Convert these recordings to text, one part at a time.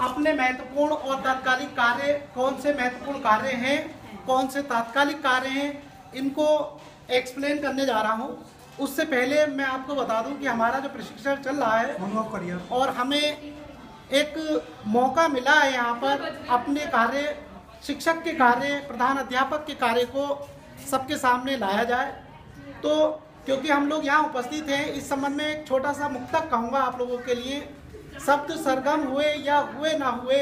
अपने महत्वपूर्ण और तात्कालिक कार्य, कौन से महत्वपूर्ण कार्य हैं, कौन से तात्कालिक कार्य हैं, इनको एक्सप्लेन करने जा रहा हूं। उससे पहले मैं आपको बता दूं कि हमारा जो प्रशिक्षण चल रहा है और हमें एक मौका मिला है यहाँ पर अपने कार्य, शिक्षक के कार्य, प्रधान अध्यापक के कार्य को सबके सामने लाया जाए। तो क्योंकि हम लोग यहाँ उपस्थित हैं, इस संबंध में एक छोटा सा मुक्तक कहूँगा आप लोगों के लिए। शब्द सरगम हुए या हुए ना हुए,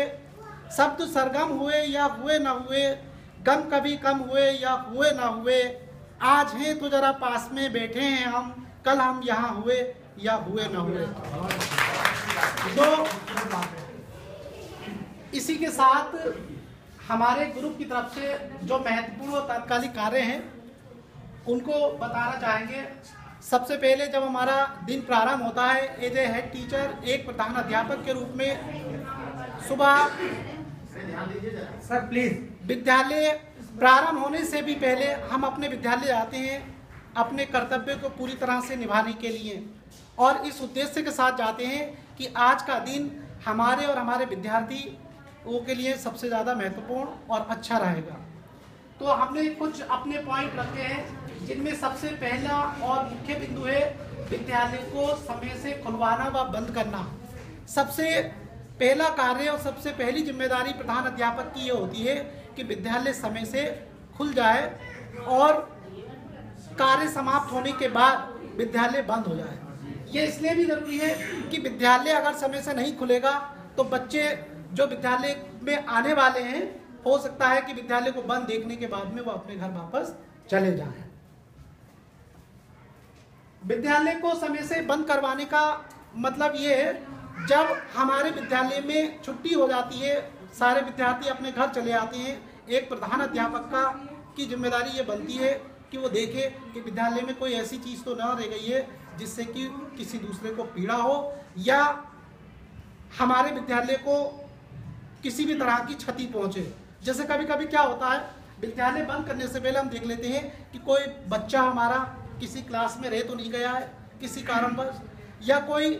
शब्द सरगम हुए या हुए ना हुए, गम कभी कम हुए या हुए ना हुए, आज हैं तो जरा पास में बैठे हैं हम, कल हम यहाँ हुए या हुए ना हुए। तो इसी के साथ हमारे ग्रुप की तरफ से जो महत्वपूर्ण और तात्कालिक कार्य हैं उनको बताना चाहेंगे। सबसे पहले जब हमारा दिन प्रारंभ होता है एज ए हेड टीचर, एक प्रधान अध्यापक के रूप में, सुबह सर प्लीज, विद्यालय प्रारंभ होने से भी पहले हम अपने विद्यालय जाते हैं अपने कर्तव्य को पूरी तरह से निभाने के लिए, और इस उद्देश्य के साथ जाते हैं कि आज का दिन हमारे और हमारे विद्यार्थियों के लिए सबसे ज़्यादा महत्वपूर्ण और अच्छा रहेगा। तो हमने कुछ अपने पॉइंट रखे हैं, जिनमें सबसे पहला और मुख्य बिंदु है विद्यालय को समय से खुलवाना व बंद करना। सबसे पहला कार्य और सबसे पहली जिम्मेदारी प्रधान अध्यापक की ये होती है कि विद्यालय समय से खुल जाए और कार्य समाप्त होने के बाद विद्यालय बंद हो जाए। ये इसलिए भी जरूरी है कि विद्यालय अगर समय से नहीं खुलेगा तो बच्चे जो विद्यालय में आने वाले हैं, हो सकता है कि विद्यालय को बंद देखने के बाद में वो अपने घर वापस चले जाएं। विद्यालय को समय से बंद करवाने का मतलब ये है, जब हमारे विद्यालय में छुट्टी हो जाती है, सारे विद्यार्थी अपने घर चले आते हैं, एक प्रधान अध्यापक की जिम्मेदारी ये बनती है कि वो देखे कि विद्यालय में कोई ऐसी चीज़ तो ना रह गई है जिससे कि किसी दूसरे को पीड़ा हो या हमारे विद्यालय को किसी भी तरह की क्षति पहुंचे। जैसे कभी कभी क्या होता है, विद्यालय बंद करने से पहले हम देख लेते हैं कि कोई बच्चा हमारा किसी क्लास में रह तो नहीं गया है किसी कारणवश, या कोई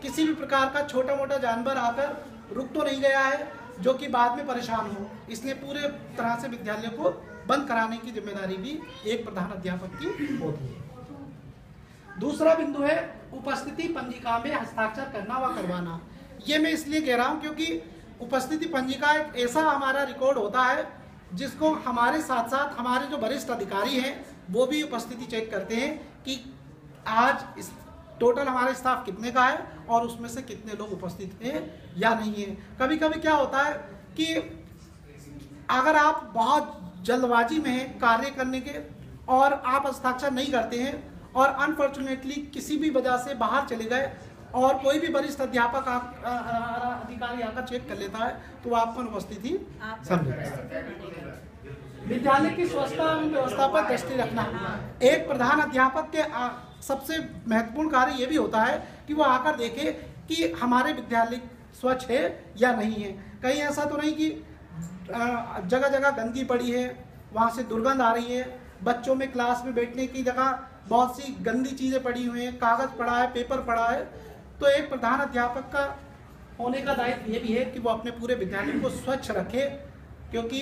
किसी भी प्रकार का छोटा मोटा जानवर आकर रुक तो नहीं गया है जो कि बाद में परेशान हो। इसलिए पूरे तरह से विद्यालय को बंद कराने की जिम्मेदारी भी एक प्रधान अध्यापक की होती है। दूसरा बिंदु है उपस्थिति पंजिका में हस्ताक्षर करना व करवाना। ये मैं इसलिए कह रहा हूँ क्योंकि उपस्थिति पंजिका एक ऐसा हमारा रिकॉर्ड होता है जिसको हमारे साथ साथ हमारे जो वरिष्ठ अधिकारी हैं वो भी उपस्थिति चेक करते हैं कि आज इस टोटल हमारा स्टाफ कितने का है और उसमें से कितने लोग उपस्थित हैं या नहीं है। कभी कभी क्या होता है कि अगर आप बहुत जल्दबाजी में हैं कार्य करने के और आप हस्ताक्षर नहीं करते हैं और अनफॉर्चुनेटली किसी भी वजह से बाहर चले गए और कोई भी वरिष्ठ अध्यापक अधिकारी आकर चेक कर लेता है तो वो आपको अनुपस्थिति समझेगा। विद्यालय की स्वच्छता एवं व्यवस्था पर दृष्टि रखना। एक प्रधान अध्यापक के सबसे महत्वपूर्ण कार्य ये भी होता है कि वो आकर देखे कि हमारे विद्यालय स्वच्छ है या नहीं है। कहीं ऐसा तो नहीं कि जगह जगह गंदगी पड़ी है, वहाँ से दुर्गंध आ रही है, बच्चों में क्लास में बैठने की जगह बहुत सी गंदी चीज़ें पड़ी हुई हैं, कागज़ पड़ा है, पेपर पड़ा है। तो एक प्रधान अध्यापक का होने का दायित्व ये भी है कि वो अपने पूरे विद्यालय को स्वच्छ रखे, क्योंकि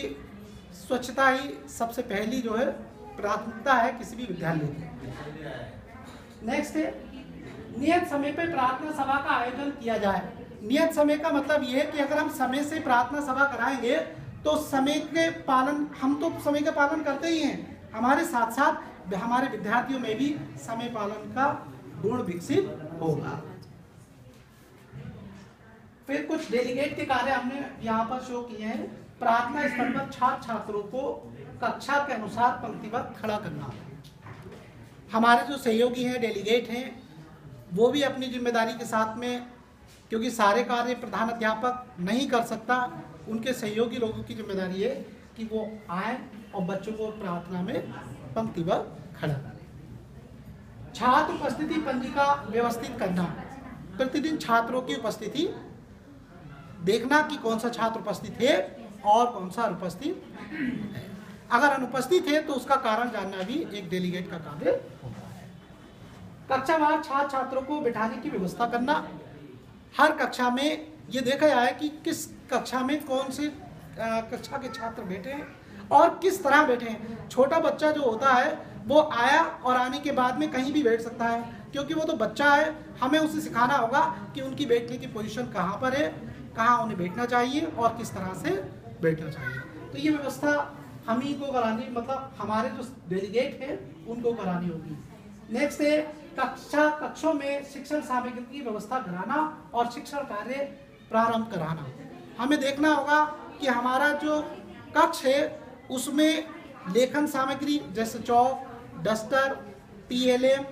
स्वच्छता ही सबसे पहली जो है प्राथमिकता है किसी भी विद्यालय की। नेक्स्ट है नियत समय पे प्रार्थना सभा का आयोजन किया जाए। नियत समय का मतलब ये है कि अगर हम समय से प्रार्थना सभा कराएंगे तो समय के पालन, हम तो समय का पालन करते ही हैं, हमारे साथ साथ हमारे विद्यार्थियों में भी समय पालन का गुण विकसित होगा। फिर कुछ डेलीगेट के कार्य हमने यहाँ पर शो किए हैं। प्रार्थना स्थल पर छात्र छात्रों को कक्षा के अनुसार पंक्तिबद्ध खड़ा करना। हमारे जो सहयोगी हैं, डेलीगेट हैं, वो भी अपनी जिम्मेदारी के साथ में, क्योंकि सारे कार्य प्रधान अध्यापक नहीं कर सकता, उनके सहयोगी लोगों की जिम्मेदारी है कि वो आए और बच्चों को प्रार्थना में पंक्तिबद्ध खड़ा करें। छात्र उपस्थिति पंजिका व्यवस्थित करना। प्रतिदिन छात्रों की उपस्थिति देखना कि कौन सा छात्र उपस्थित है और कौन सा अनुपस्थित है। अगर अनुपस्थित है तो उसका कारण जानना भी एक डेलीगेट का कार्य होता है। कक्षावार छात्र छात्रों को बिठाने की व्यवस्था करना। हर कक्षा में ये देखा जाए कि किस कक्षा में कौन से कक्षा के छात्र बैठे हैं और किस तरह बैठे हैं। छोटा बच्चा जो होता है वो आया और आने के बाद में कहीं भी बैठ सकता है, क्योंकि वो तो बच्चा है। हमें उसे सिखाना होगा कि उनकी बैठने की पोजीशन कहाँ पर है, कहाँ उन्हें बैठना चाहिए और किस तरह से बैठना चाहिए। तो ये व्यवस्था हम ही को करानी, मतलब हमारे जो डेलीगेट हैं उनको करानी होगी। नेक्स्ट है कक्षों में शिक्षण सामग्री की व्यवस्था कराना और शिक्षण कार्य प्रारंभ कराना। हमें देखना होगा कि हमारा जो कक्ष है उसमें लेखन सामग्री जैसे चौक, डस्टर, TLM,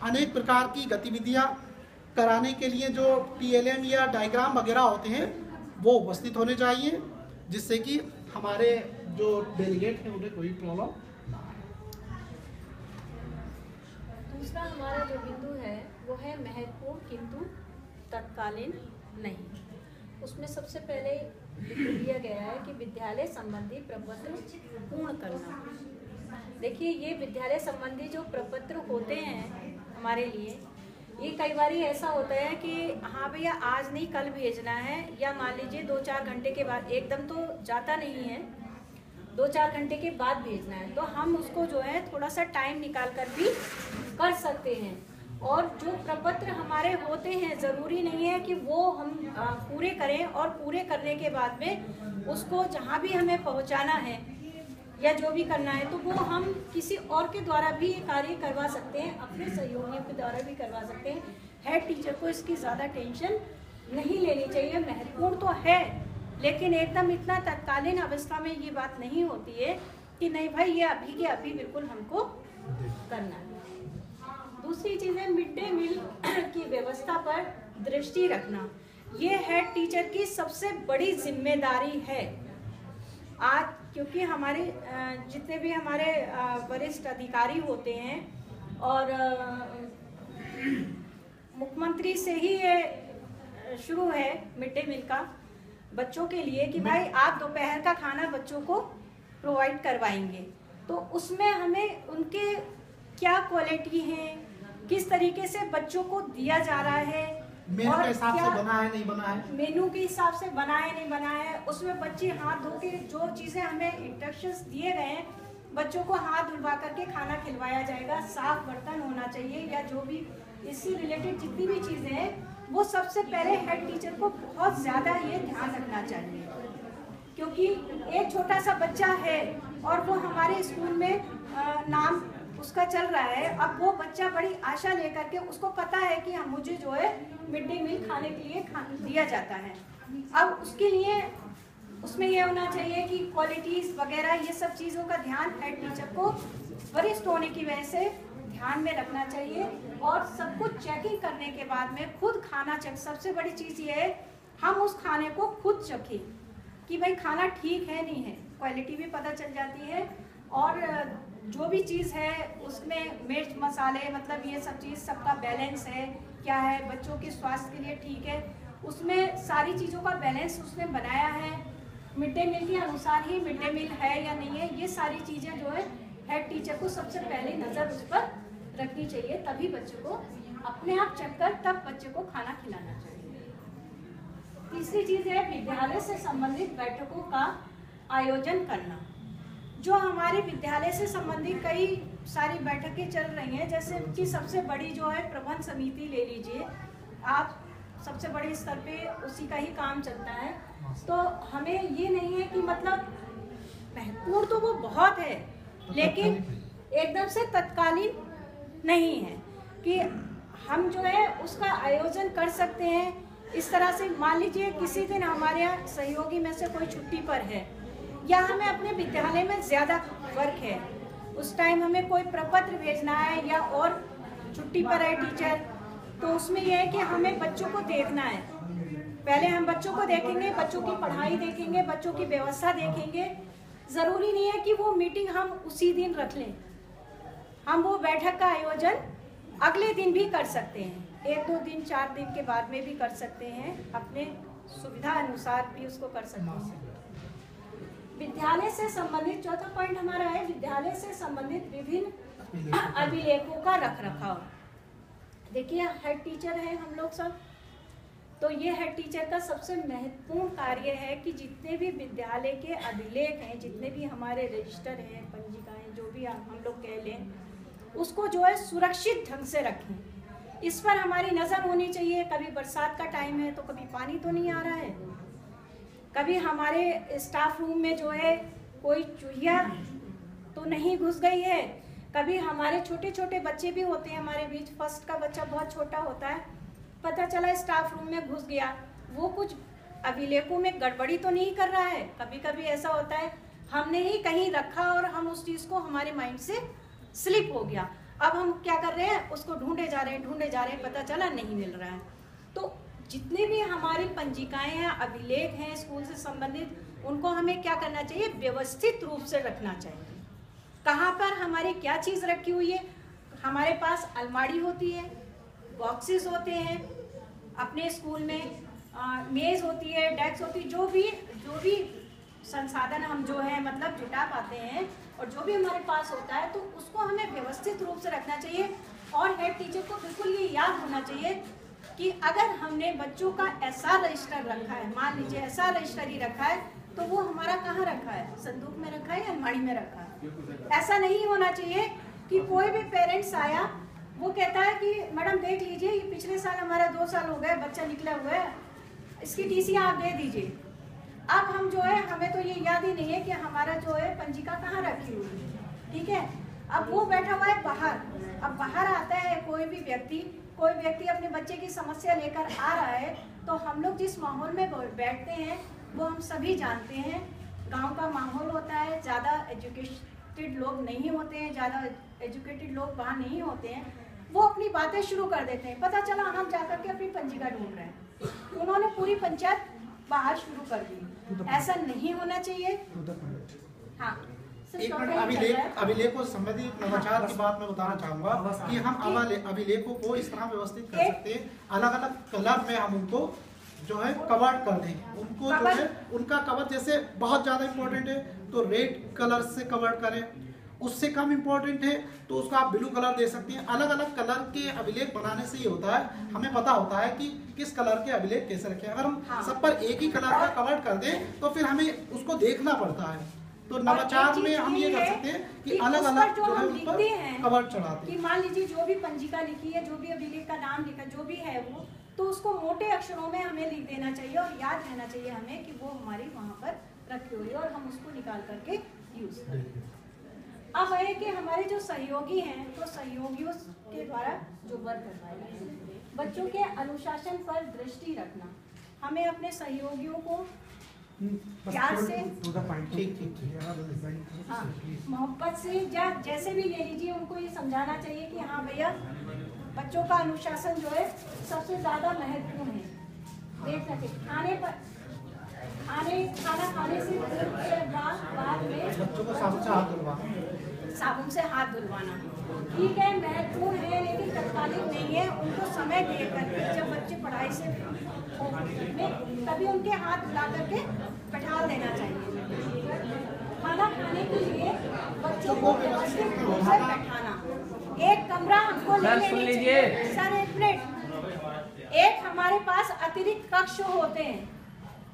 अनेक प्रकार की गतिविधियां कराने के लिए जो TLM या डायग्राम वगैरह होते हैं वो उपस्थित होने चाहिए, जिससे कि हमारे जो डेलीगेट हैं उन्हें कोई प्रॉब्लम ना आए। दूसरा हमारा जो बिंदु है वो है महत्वपूर्ण किंतु तत्कालीन नहीं। उसमें सबसे पहले दिया गया है कि विद्यालय संबंधी प्रपत्र पूर्ण करना। देखिए, ये विद्यालय संबंधी जो प्रपत्र होते हैं हमारे लिए, ये कई बार ऐसा होता है कि हाँ भैया आज नहीं कल भेजना है, या मान लीजिए 2-4 घंटे के बाद, एकदम तो जाता नहीं है, 2-4 घंटे के बाद भेजना है, तो हम उसको जो है थोड़ा सा टाइम निकाल कर भी कर सकते हैं। और जो प्रपत्र हमारे होते हैं ज़रूरी नहीं है कि वो हम पूरे करें, और पूरे करने के बाद में उसको जहाँ भी हमें पहुँचाना है या जो भी करना है तो वो हम किसी और के द्वारा भी ये कार्य करवा सकते हैं, अपने सहयोगियों के द्वारा भी करवा सकते हैं। हेड टीचर को इसकी ज़्यादा टेंशन नहीं लेनी चाहिए। महत्वपूर्ण तो है, लेकिन एकदम इतना तत्कालीन अवस्था में ये बात नहीं होती है कि नहीं भाई ये अभी के अभी बिल्कुल हमको करना है। दूसरी चीज़ है मिड डे मील की व्यवस्था पर दृष्टि रखना। ये हेड टीचर की सबसे बड़ी जिम्मेदारी है आज, क्योंकि हमारे जितने भी हमारे वरिष्ठ अधिकारी होते हैं और मुख्यमंत्री से ही ये शुरू है मिड डे मील का बच्चों के लिए कि भाई आप दोपहर का खाना बच्चों को प्रोवाइड करवाएंगे। तो उसमें हमें उनके क्या क्वालिटी है, किस तरीके से बच्चों को दिया जा रहा है, मेनू के हिसाब से बना है नहीं बना है, मेनू के हिसाब से बना है नहीं बना है, उसमें बच्चे हाथ धो के जो चीज़ें हमें इंस्ट्रक्शंस दिए गए हैं, बच्चों को हाथ धुलवा करके खाना खिलवाया जाएगा, साफ बर्तन होना चाहिए, या जो भी इससे रिलेटेड जितनी भी चीज़ें हैं वो सबसे पहले हेड टीचर को बहुत ज़्यादा ये ध्यान रखना चाहिए। क्योंकि एक छोटा सा बच्चा है और वो हमारे स्कूल में नाम उसका चल रहा है, अब वो बच्चा बड़ी आशा लेकर के, उसको पता है कि हम मुझे जो है मिड डे मील खाने के लिए दिया जाता है। अब उसके लिए उसमें यह होना चाहिए कि क्वालिटीज़ वगैरह ये सब चीज़ों का ध्यान हेड टीचर को वरिष्ठ होने की वजह से ध्यान में रखना चाहिए। और सब कुछ चेकिंग करने के बाद में खुद खाना चेक, सबसे बड़ी चीज़ ये है हम उस खाने को खुद चखें कि भाई खाना ठीक है नहीं है, क्वालिटी भी पता चल जाती है। और जो भी चीज़ है उसमें मिर्च मसाले मतलब ये सब चीज़ सबका बैलेंस है, क्या है बच्चों के स्वास्थ्य के लिए ठीक है, उसमें सारी चीज़ों का बैलेंस उसने बनाया है, मिड डे मील के अनुसार ही मिड डे मील है या नहीं है, ये सारी चीज़ें जो है हेड टीचर को सबसे पहले नज़र उस पर रखनी चाहिए, तभी बच्चों को अपने आप चेक कर तब बच्चे को खाना खिलाना चाहिए। तीसरी चीज़ है विद्यालय से संबंधित बैठकों का आयोजन करना। जो हमारे विद्यालय से संबंधित कई सारी बैठकें चल रही हैं, जैसे कि सबसे बड़ी जो है प्रबंध समिति ले लीजिए आप, सबसे बड़े स्तर पे उसी का ही काम चलता है। तो हमें ये नहीं है कि मतलब महत्वपूर्ण तो वो बहुत है, लेकिन एकदम से तत्कालीन नहीं है कि हम जो है उसका आयोजन कर सकते हैं। इस तरह से मान लीजिए किसी दिन हमारे यहाँ सहयोगी में से कोई छुट्टी पर है या हमें अपने विद्यालय में ज़्यादा वर्क है, उस टाइम हमें कोई प्रपत्र भेजना है या और छुट्टी पर है टीचर, तो उसमें यह है कि हमें बच्चों को देखना है। पहले हम बच्चों को देखेंगे, बच्चों की पढ़ाई देखेंगे, बच्चों की व्यवस्था देखेंगे। ज़रूरी नहीं है कि वो मीटिंग हम उसी दिन रख लें, हम वो बैठक का आयोजन अगले दिन भी कर सकते हैं, 1-2 दिन 4 दिन के बाद में भी कर सकते हैं, अपने सुविधा अनुसार भी उसको कर सकते हैं। विद्यालय से संबंधित चौथा पॉइंट हमारा है विद्यालय से संबंधित विभिन्न अभिलेखों का रखरखाव। देखिए हेड टीचर है हम लोग सब, तो ये हेड टीचर का सबसे महत्वपूर्ण कार्य है कि जितने भी विद्यालय के अभिलेख हैं, जितने भी हमारे रजिस्टर हैं, पंजिकाएं, जो भी हम लोग कह लें, उसको जो है सुरक्षित ढंग से रखें। इस पर हमारी नज़र होनी चाहिए। कभी बरसात का टाइम है तो कभी पानी तो नहीं आ रहा है, कभी हमारे स्टाफ रूम में जो है कोई चूहिया तो नहीं घुस गई है, कभी हमारे छोटे छोटे बच्चे भी होते हैं हमारे बीच, फर्स्ट का बच्चा बहुत छोटा होता है, पता चला स्टाफ रूम में घुस गया, वो कुछ अभिलेखों में गड़बड़ी तो नहीं कर रहा है। कभी कभी ऐसा होता है हमने ही कहीं रखा और हम उस चीज़ को हमारे माइंड से स्लिप हो गया, अब हम क्या कर रहे हैं, उसको ढूंढे जा रहे हैं, पता चला नहीं मिल रहा है। तो जितने भी हमारी पंजिकाएं हैं, अभिलेख हैं स्कूल से संबंधित, उनको हमें क्या करना चाहिए, व्यवस्थित रूप से रखना चाहिए। कहाँ पर हमारी क्या चीज़ रखी हुई है, हमारे पास अलमारी होती है, बॉक्सेस होते हैं, अपने स्कूल में मेज़ होती है, डेस्क होती है, जो भी संसाधन हम जो है मतलब जुटा पाते हैं और जो भी हमारे पास होता है, तो उसको हमें व्यवस्थित रूप से रखना चाहिए। और हेड टीचर को बिल्कुल ये याद होना चाहिए कि अगर हमने बच्चों का ऐसा रजिस्टर रखा है, मान लीजिए ऐसा रजिस्टर ही रखा है, तो वो हमारा कहाँ रखा है, संदूक में रखा है या अलमारी में रखा है। ऐसा नहीं होना चाहिए कि कोई भी पेरेंट्स आया, वो कहता है कि मैडम देख लीजिए, ये पिछले साल हमारा 2 साल हो गए, बच्चा निकला हुआ है, इसकी टीसी आप दे दीजिए। अब हम जो है, हमें तो ये याद ही नहीं है कि हमारा जो है पंजिका कहाँ रखी हुई है, ठीक है। अब वो बैठा हुआ है बाहर, अब बाहर आता है कोई व्यक्ति अपने बच्चे की समस्या लेकर आ रहा है, तो हम लोग जिस माहौल में बैठते हैं वो हम सभी जानते हैं, गांव का माहौल होता है, ज़्यादा एजुकेटेड लोग नहीं होते हैं, ज़्यादा एजुकेटेड लोग वहाँ नहीं होते हैं, वो अपनी बातें शुरू कर देते हैं। पता चला हम जाकर के अपनी पंजिका ढूंढ रहे हैं, उन्होंने पूरी पंचायत बाहर शुरू कर दी। ऐसा नहीं होना चाहिए। हाँ, एक मिनट, अभिलेखों संबंधित नवाचार की बात मैं बताना चाहूंगा कि हम अभिलेखों को इस तरह व्यवस्थित कर सकते हैं, अलग अलग कलर में हम उनको जो है कवर कर दें। उनको जो है उनका कवर जैसे बहुत ज़्यादा इम्पोर्टेंट है तो रेड कलर से कवर करें, उससे कम इम्पोर्टेंट है तो उसको आप ब्लू कलर दे सकते हैं। अलग अलग कलर के अभिलेख बनाने से ये होता है, हमें पता होता है कि किस कलर के अभिलेख कैसे रखें। अगर हम सब पर एक ही कलर का कवर कर दें तो फिर हमें उसको देखना पड़ता है। तो नवाचार में हम ये कर सकते हैं कि अलग अलग जो है उस पर कवर चढ़ाते हैं। कि मान लीजिए जो भी पंजिका लिखी है, जो भी अभिलेख का नाम लिखा, जो भी है वो, तो उसको मोटे अक्षरों में हमें लिख देना चाहिए और याद रहना चाहिए हमें कि वो हमारी वहाँ पर रखी हुई है और हम उसको निकाल करके यूज करें। अब है कि हमारे जो सहयोगी हैं, तो सहयोगियों के द्वारा जो वर्क करवाए हैं, बच्चों के अनुशासन पर दृष्टि रखना, हमें अपने सहयोगियों को प्यार से, हाँ, मोहब्बत से, या जैसे भी ले लीजिए, उनको ये समझाना चाहिए कि हाँ भैया, बच्चों का अनुशासन जो है सबसे ज़्यादा महत्वपूर्ण है। देख सके खाना खाने से बाद में बच्चों को साबुन से हाथ धुलवाना ठीक है, महत्वपूर्ण है, लेकिन तत्कालिक नहीं है। उनको समय दे करके, जब बच्चे पढ़ाई से तभी उनके हाथ धुला करके बैठा देना चाहिए। खाना खाने के लिए बच्चों को व्यवस्थित रूप से बैठाना, एक कमरा हमको ले लेना चाहिए। सर एक मिनट, एक हमारे पास अतिरिक्त कक्ष होते हैं,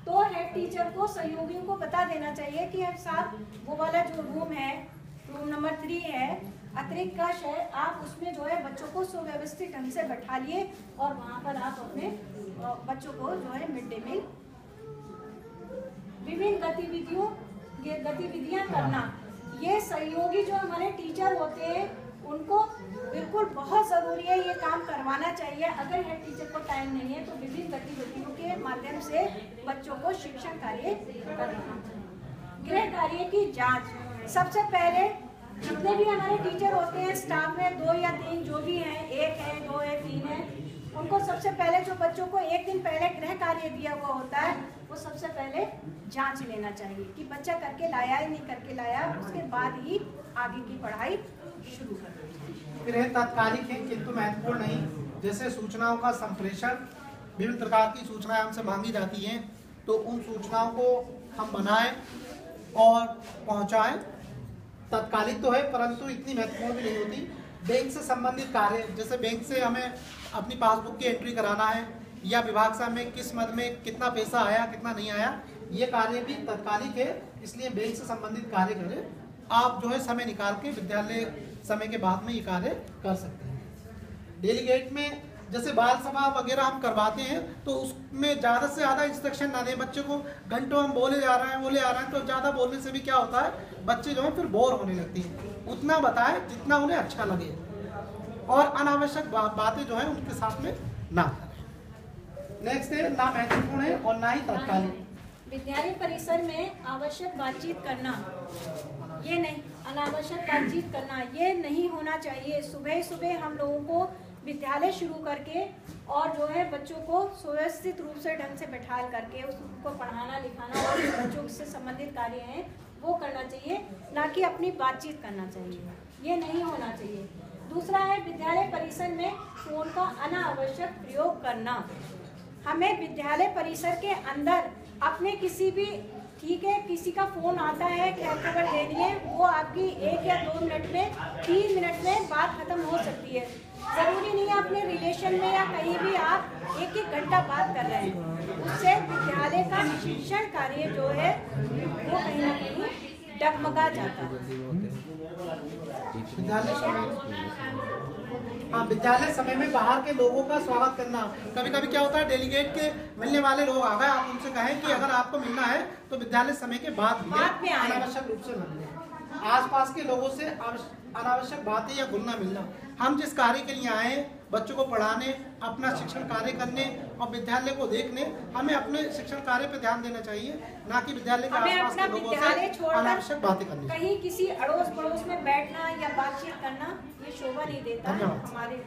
तो हेड टीचर को, सहयोगियों को बता देना चाहिए कि साहब वो वाला जो रूम है, रूम नंबर 3 है, अतिरिक्त कक्ष है, आप उसमें जो है बच्चों को सुव्यवस्थित ढंग से बैठा लिए और वहाँ पर आप अपने बच्चों को जो है मिड डे मील, विभिन्न गतिविधियाँ करना। ये सहयोगी जो हमारे टीचर होते हैं, उनको बिल्कुल बहुत ज़रूरी है, ये काम करवाना चाहिए। अगर हेड टीचर को टाइम नहीं है तो विभिन्न गतिविधियों के माध्यम से बच्चों को शिक्षण कार्य करना। गृह कार्य की जांच, सबसे पहले जितने भी हमारे टीचर होते हैं स्टाफ में, 2 या 3 जो भी हैं, 1 है, 2 है, 3 है, उनको सबसे पहले जो बच्चों को 1 दिन पहले गृह कार्य दिया हुआ होता है, वो सबसे पहले जांच लेना चाहिए कि बच्चा करके लाया है नहीं करके लाया, उसके बाद ही आगे की पढ़ाई शुरू करनी चाहिए। गृह तात्कालिक है किंतु महत्वपूर्ण नहीं, जैसे सूचनाओं का संप्रेषण, विभिन्न प्रकार की सूचनाएं हमसे मांगी जाती हैं, तो उन सूचनाओं को हम बनाएं और पहुंचाएं। तात्कालिक तो है परंतु इतनी महत्वपूर्ण भी नहीं होती। बैंक से संबंधित कार्य, जैसे बैंक से हमें अपनी पासबुक की एंट्री कराना है या विभाग साहब में किस मद में कितना पैसा आया कितना नहीं आया, ये कार्य भी तत्कालिक है, इसलिए बैंक से संबंधित कार्य करें। आप जो है समय निकाल के विद्यालय समय के बाद में ये कार्य कर सकते हैं। डेलीगेट में जैसे बाल सभा वगैरह हम करवाते हैं तो उसमें ज़्यादा से ज़्यादा इंस्ट्रक्शन ना दें बच्चे को। घंटों हम बोले जा रहे हैं तो ज़्यादा बोलने से भी क्या होता है, बच्चे जो है फिर बोर होने लगते हैं। उतना बताएं जितना उन्हें अच्छा लगे और अनावश्यक बातें जो है उनके साथ में ना करें। नेक्स्ट है, ना महत्वपूर्ण है और ना ही तत्कालीन। विद्यालय परिसर में आवश्यक बातचीत करना ये नहीं, अनावश्यक बातचीत करना ये नहीं होना चाहिए। सुबह सुबह हम लोगों को विद्यालय शुरू करके और जो है बच्चों को सुव्यवस्थित रूप से ढंग से बैठाल करके उसको पढ़ाना लिखाना और जो बच्चों से संबंधित कार्य हैं वो करना चाहिए, ना कि अपनी बातचीत करना चाहिए, ये नहीं होना चाहिए। दूसरा है विद्यालय परिसर में फोन का अनावश्यक प्रयोग करना। हमें विद्यालय परिसर के अंदर अपने किसी भी, ठीक है किसी का फोन आता है खैर खबर देनी है, वो आपकी 1 या 2 मिनट में 3 मिनट में बात खत्म हो सकती है। जरूरी नहीं है अपने रिलेशन में या कहीं भी आप 1-1 घंटा बात कर रहे हैं, उससे विद्यालय का शिक्षण कार्य जो है वो कहीं ना कहीं डगमगा जाता है। विद्यालय समय में बाहर के लोगों का स्वागत करना। कभी कभी क्या होता है, डेलीगेट के मिलने वाले लोग आ गए, आप उनसे कहें कि अगर आपको मिलना है तो विद्यालय समय के बाद भी अनावश्यक रूप से न मिले। आसपास के लोगों से अनावश्यक बातें या घुलना मिलना। हम जिस कार्य के लिए आए बच्चों को पढ़ाने, अपना शिक्षण कार्य करने और विद्यालय को देखने, हमें अपने शिक्षण कार्य पर ध्यान देना चाहिए, ना कि विद्यालय के आसपास के लोगों से अनावश्यक बातें करनी। कहीं किसी अड़ोस पड़ोस में बैठना या बातचीत करना ये शोभा नहीं देता हमारे।